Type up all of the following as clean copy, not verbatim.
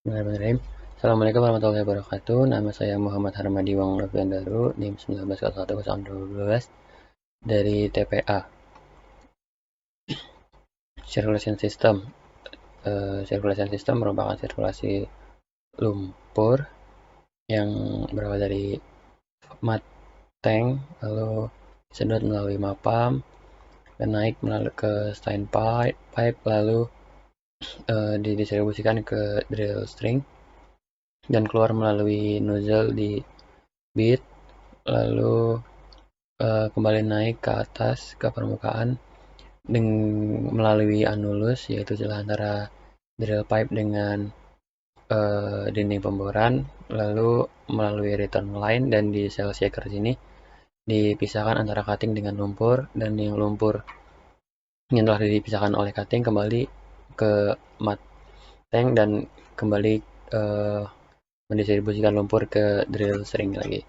Bismillahirrahmanirrahim. Assalamualaikum warahmatullahi wabarakatuh. Nama saya Muhammad Harmadi Wang Noviandaru, NIM 19011012 dari TPA. Circulation System. Circulation System merupakan sirkulasi lumpur yang berawal dari mat tank, lalu sedot melalui mapam, dan naik melalui ke strain pipe, lalu didistribusikan ke drill string dan keluar melalui nozzle di bit, lalu kembali naik ke atas ke permukaan melalui anulus, yaitu celah antara drill pipe dengan dinding pemboran, lalu melalui return line, dan di cell shaker sini dipisahkan antara cutting dengan lumpur, dan yang lumpur yang telah dipisahkan oleh cutting kembali ke mat tank dan kembali mendistribusikan lumpur ke drill string lagi.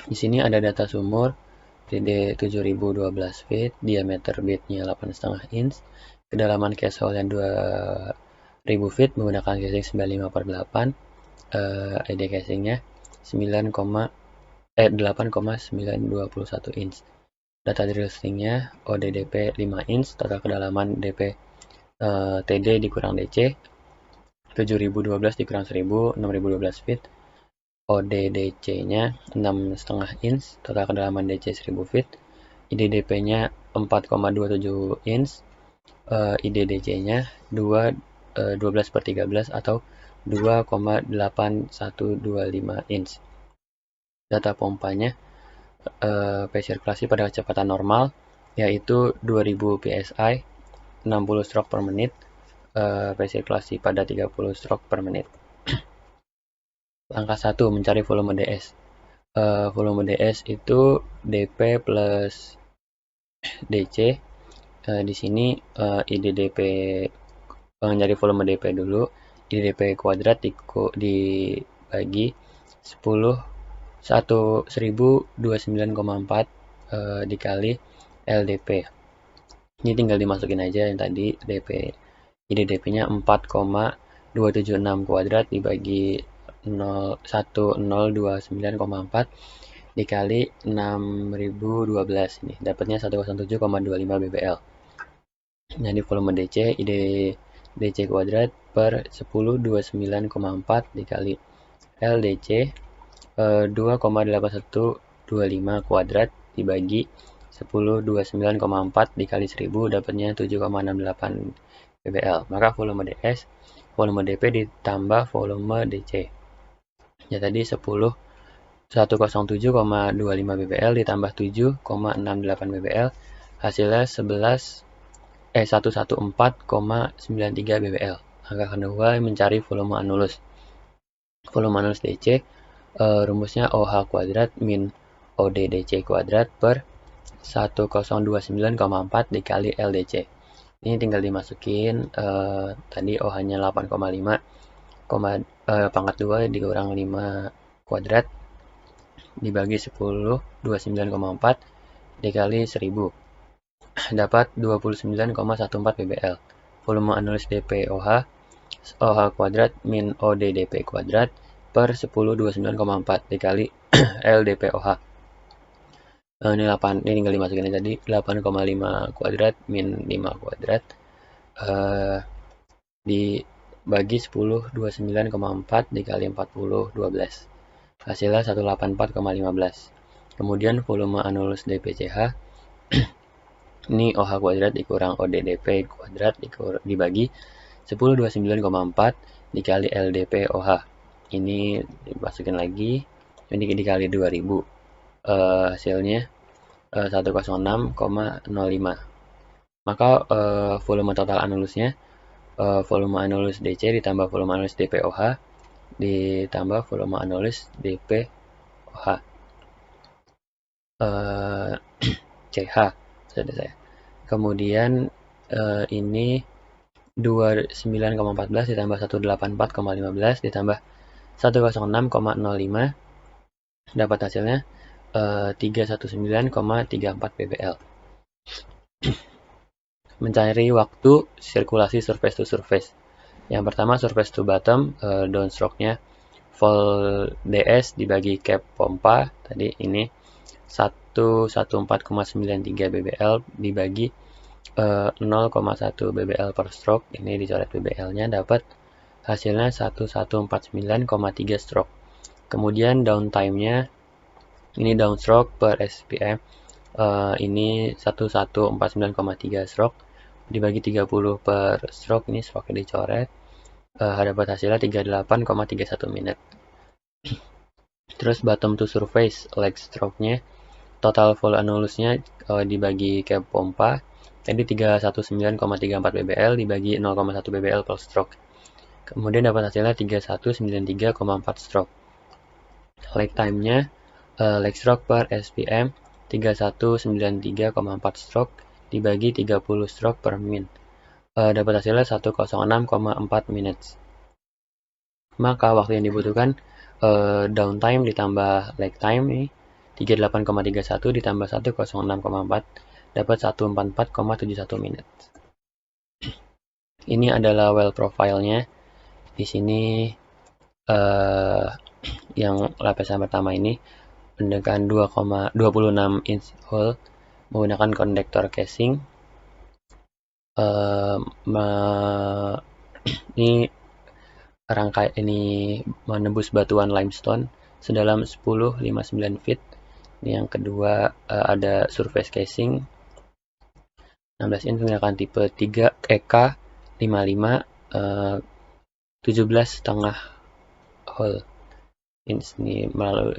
Di sini ada data sumur TD 7012 feet, diameter bitnya 8,5 inch, kedalaman casehole yang 2000 feet menggunakan casing 95/8, ED casingnya 8,921 inch. Data drill stringnya ODDP 5 inch, total kedalaman DP TD dikurang DC, 7012 dikurang 1000, 6012 feet. ODDC-nya 6,5 inch, total kedalaman DC 1000 feet. IDDP-nya 4,27 inch, IDDC-nya 12/13 atau 2,8125 inch. Data pompanya P sirkulasi pada kecepatan normal yaitu 2000 psi, 60 stroke per menit, P sirkulasi pada 30 stroke per menit. Langkah 1, mencari volume DS. Volume DS itu dP plus DC. Di sini IDDP, mencari volume dP dulu. IDDP kuadrat dibagi 1029,4 dikali LDP. Ini tinggal dimasukin aja yang tadi DP. IDDP-nya 4,276 kuadrat dibagi 1029,4 dikali 6012, ini dapatnya 107,25 bbl. Nah, di volume DC, DC kuadrat per 1029,4 dikali LDC 2,8125 kuadrat dibagi 1029,4 dikali 1000 dapatnya 7,68 bbl. Maka volume DS, volume DP ditambah volume DC. Ya tadi 107,25 bbl ditambah 7,68 bbl, hasilnya 114,93 bbl. Angka kedua mencari volume anulus. Volume anulus DC, rumusnya OH kuadrat min ODDC kuadrat per 1029,4 dikali LDC. Ini tinggal dimasukin tadi OH-nya 8,5, pangkat 2 dikurang 5 kuadrat dibagi 1029,4 dikali 1000 dapat 29,14 bbl. Volume anulus DP OH kuadrat min ODDP kuadrat per 1029,4 dikali LDP OH. Ini 8, ini tinggal dimasukin tadi 8,5 kuadrat min 5 kuadrat dibagi 1029,4 dikali 40 12. Hasilnya 184,15. Kemudian volume anulus DPCH ini OH kuadrat dikurang ODDP kuadrat dibagi 1029,4 dikali LDP OH. Ini dimasukin lagi, ini dikali 2000. Hasilnya 106,05. Maka volume total anulusnya volume anulus DC ditambah volume anulus DPOH ditambah volume anulus DPOH CH sudah saya. Kemudian ini 29,14 ditambah 184,15 ditambah 106,05 dapat hasilnya 319,34 bbl. Mencari waktu sirkulasi surface to surface. Yang pertama surface to bottom, downstroke-nya vol ds dibagi cap pompa, tadi ini 114,93 bbl dibagi 0,1 bbl per stroke, ini dicoret bbl-nya, dapat hasilnya 1149,3 stroke. Kemudian downtime-nya, ini downstroke per SPM, ini 1149,3 stroke dibagi 30 per stroke, ini stroke dicoret, dapat hasilnya 38,31 menit. Terus bottom to surface leg stroke-nya, total vol annulus-nya dibagi cap pompa, jadi 319,34 bbl dibagi 0,1 bbl per stroke. Kemudian dapat hasilnya 3193,4 stroke. Leg time-nya, leg stroke per SPM 3193,4 stroke dibagi 30 stroke per min. Dapat hasilnya 106,4 minutes. Maka waktu yang dibutuhkan downtime ditambah leg time ini 38,31 ditambah 106,4 dapat 144,71 menit. Ini adalah well profile-nya. Di sini yang lapisan pertama ini dengan 2,26 inch hole menggunakan kondektor casing. Ini rangkai ini menembus batuan limestone sedalam 10,59 feet. Ini yang kedua ada surface casing 16 inch menggunakan tipe 3 EK55 17,5 hole ini melalui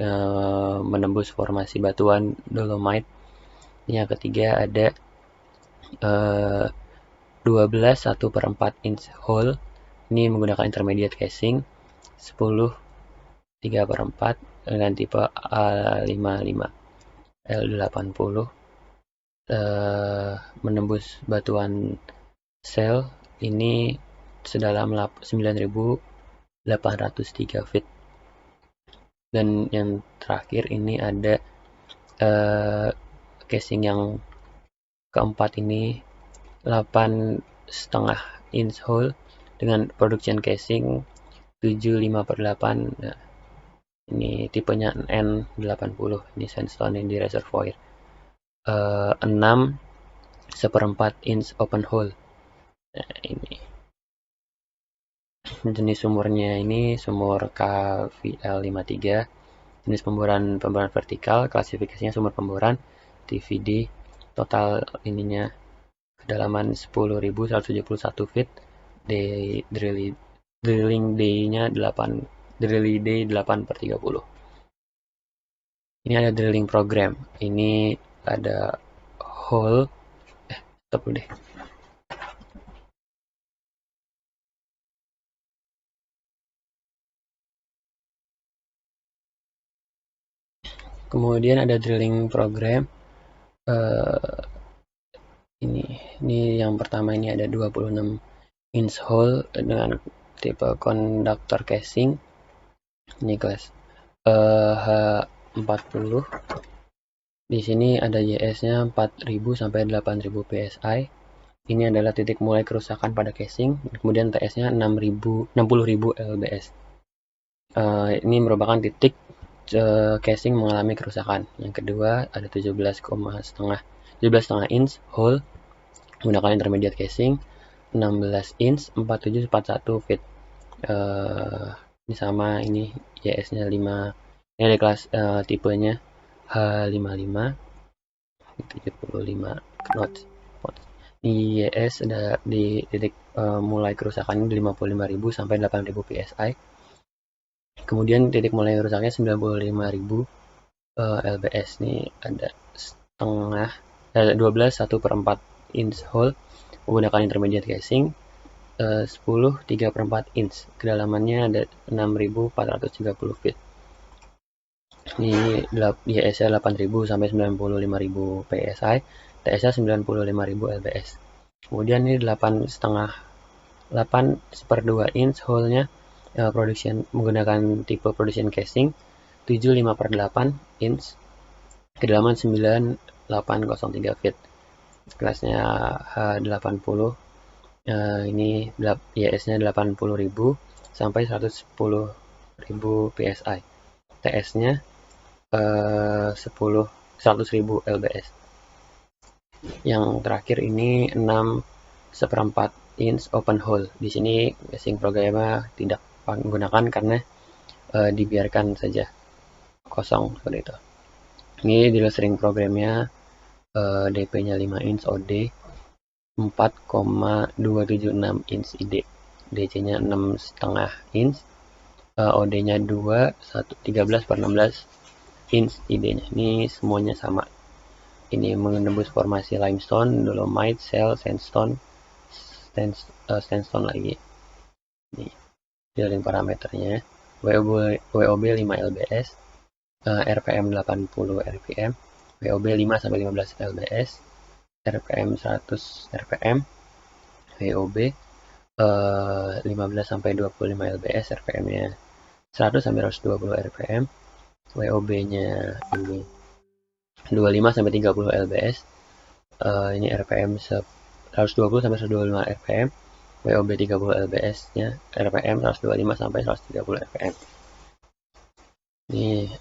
menembus formasi batuan dolomite. Ini yang ketiga ada 12 1/4 inch hole, ini menggunakan intermediate casing 10 3/4 dengan tipe A55 L80 menembus batuan sel ini sedalam 9.803 feet. Dan yang terakhir ini ada casing yang keempat ini 8,5 inch hole dengan production casing 75/8. Nah, ini tipenya N80, ini sandstone yang di reservoir. 6 1/4 inch open hole. Nah, ini jenis sumurnya ini sumur KVL53, jenis pemboran vertikal, klasifikasinya sumur pemboran TVD, total ininya kedalaman 10.171 feet, drilling day-nya 8/30. Ini ada drilling program, ini ada hole stop dulu deh. Kemudian ada drilling program. Ini yang pertama ini ada 26 inch hole dengan tipe conductor casing. Ini kelas H40. Di sini ada YS-nya 4.000 sampai 8.000 PSI. Ini adalah titik mulai kerusakan pada casing. Kemudian TS-nya 60.000 lbs. Ini merupakan titik casing mengalami kerusakan. Yang kedua ada 17,5 inch hole menggunakan intermediate casing, 16 inch 4741 feet. Ini sama, ini YS-nya 5. Ini ada kelas tipenya H55 75 knots. Ini YS ada di titik mulai kerusakan di 55.000 sampai 8.000 PSI. Kemudian titik mulai rusaknya 95.000 lbs. Ini ada 12 1/4 inch hole menggunakan intermediate casing, 10 3/4 inch, kedalamannya ada 6.430 feet. Ini YS-nya 8.000 sampai 95.000 PSI, TS-nya 95.000 lbs. Kemudian ini 8/2 inch hole-nya production menggunakan tipe production casing 75/8 inch, kedalaman 9803 feet, kelasnya H80. Ini IS-nya 80.000 sampai 110.000 PSI. TS-nya 100.000 lbs. Yang terakhir ini 6/1/4 inch open hole. Di sini casing programnya tidak menggunakan karena dibiarkan saja kosong seperti itu. Ini drill string programnya DP-nya 5 inch OD, 4,276 inch ID, DC-nya 6,5 inch, OD-nya 13/16 inch ID-nya. Ini semuanya sama. Ini menembus formasi limestone, dolomite, shale, sandstone lagi. Ini drilling parameternya. WOB 5 lbs, RPM 80 rpm, WOB 5 sampai 15 lbs, RPM 100 rpm, WOB 15 sampai 25 lbs, RPM-nya 100 sampai 120 rpm, WOB-nya ini 25 sampai 30 lbs, ini RPM 120 sampai 125 rpm, WOB 30 lbs-nya RPM 125 sampai 130 rpm. Ini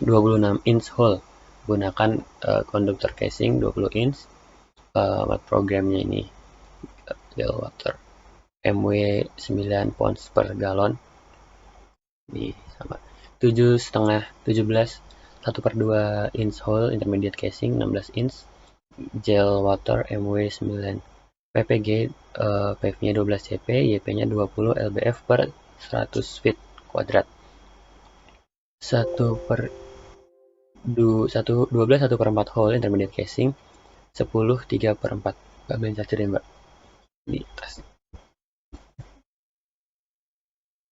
26 inch hole gunakan konduktor casing 20 inch. Buat programnya ini gel water MW 9 pounds per gallon. Ini sama 17 1/2 inch hole intermediate casing 16 inch gel water MW 9 PPG, PV-nya 12 CP, YP-nya 20 lbf per 100 feet kuadrat. 12 1/4 hole intermediate casing 10 3/4. Mbak beli charger ya mbak di tas.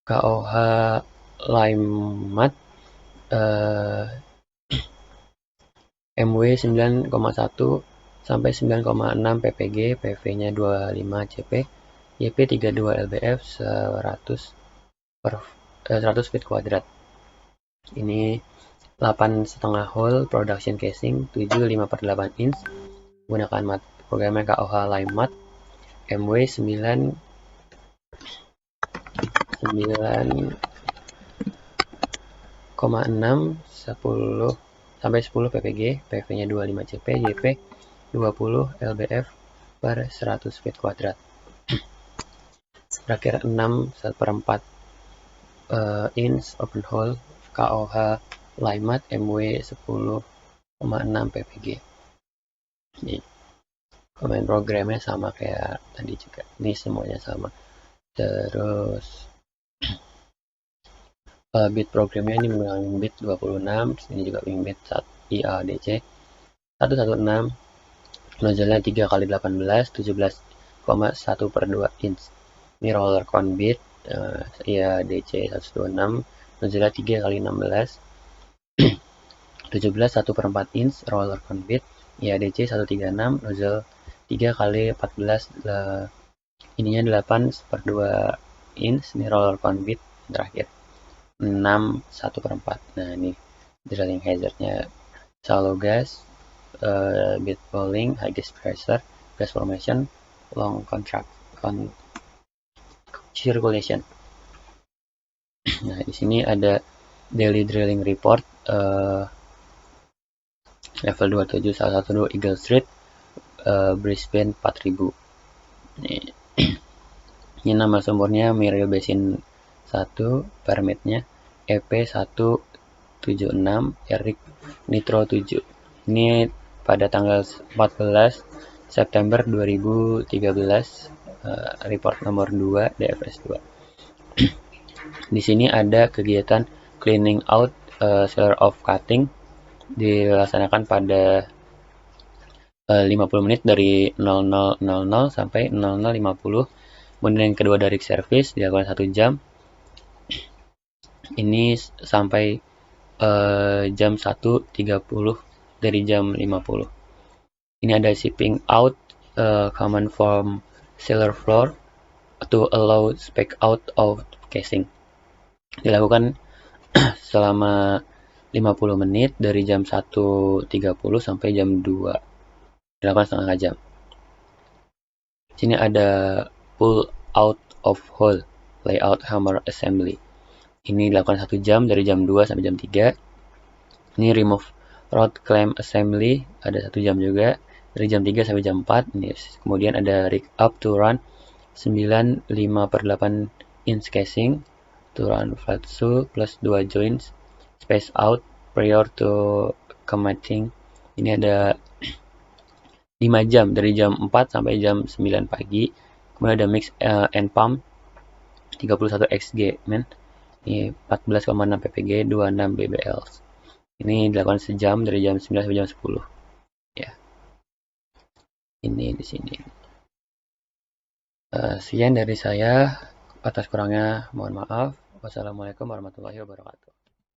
KOH lime mat MW 9,1 sampai 9,6 ppg, PV-nya 25 CP, YP 32 lbf 100 feet kuadrat. Ini 8,5 hole production casing 7 5/8 inch gunakan mat programnya KOH lime mat MW 9,6 10 sampai 10 ppg, PV-nya 25 CP, YP 20 lbf per 100 feet kuadrat. Terakhir 6/1/4 inch open hole KOH lime mat MW 10,6 ppg. Ini command programnya sama kayak tadi juga. Ini semuanya sama. Terus bit programnya ini menggunakan bit 26, ini juga bit IADC 116, nozzle-nya 3x18, 17,1/2 inch. Ini roller con bit IADC 126, nozzle-nya 3x16, 17 1/4 inch roller con bit IADC 136, nozzle 3x14, ininya 8/2 inch. Ini roller con bit terakhir 6 1/4. Nah ini drilling hazardnya shallow gas, bit bowling, high gas pressure, gas formation, long circulation. Nah di sini ada daily drilling report level 27 112 Eagle Street, Brisbane 4000. Ini nama sumbernya Mirio Basin 1, permitnya EP176 Eric Nitro 7. Ini pada tanggal 14 September 2013, report nomor 2 DFS 2. Di sini ada kegiatan cleaning out cellar of cutting dilaksanakan pada 50 menit dari 00.00 sampai 00.50. Kemudian yang kedua dari service dilakukan 1 jam. Ini sampai jam 1.30 dari jam 50. Ini ada shipping out common from cellar floor to allow spec out of casing. Dilakukan selama 50 menit dari jam 1.30 sampai jam 2. Dilakukan setengah jam. Sini ada pull out of hole, layout hammer assembly. Ini dilakukan 1 jam dari jam 2 sampai jam 3. Ini remove rod clamp assembly ada 1 jam juga dari jam 3 sampai jam 4. Ini kemudian ada rig up to run 9,5/8 inch casing to run flat shoe plus 2 joints space out prior to committing. Ini ada 5 jam dari jam 4 sampai jam 9 pagi. Kemudian ada mix and pump 31 xg men. Ini 14,6 ppg 26 bbl. Ini dilakukan sejam dari jam 9 sampai jam 10. Ya. Ini di sini. Sekian dari saya. Atas kurangnya mohon maaf. Wassalamualaikum warahmatullahi wabarakatuh.